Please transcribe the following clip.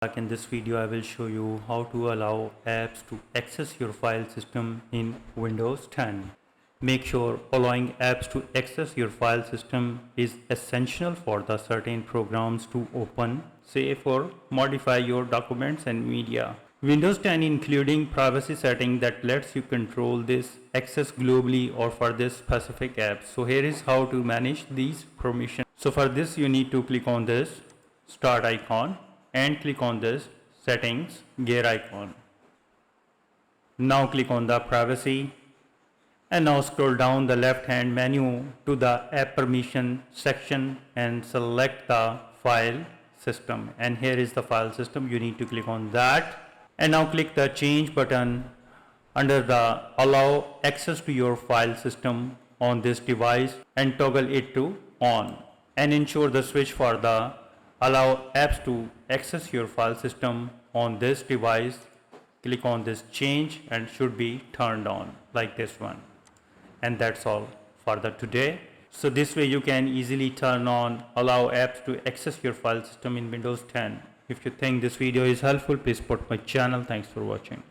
Like in this video, I will show you how to allow apps to access your file system in Windows 10. Make sure allowing apps to access your file system is essential for the certain programs to open, save or modify your documents and media. Windows 10 including privacy setting that lets you control this access globally or for this specific app. So here is how to manage these permissions. So for this you need to click on this start icon and click on this settings gear icon. Now click on the privacy and now scroll down the left hand menu to the app permission section and select the file system, and here is the file system. You need to click on that and now click the change button under the allow access to your file system on this device and toggle it to on and ensure the switch for the allow apps to access your file system on this device. Click on this change and should be turned on like this one. And that's all for the today. So this way you can easily turn on allow apps to access your file system in Windows 10. If you think this video is helpful, please support my channel. Thanks for watching.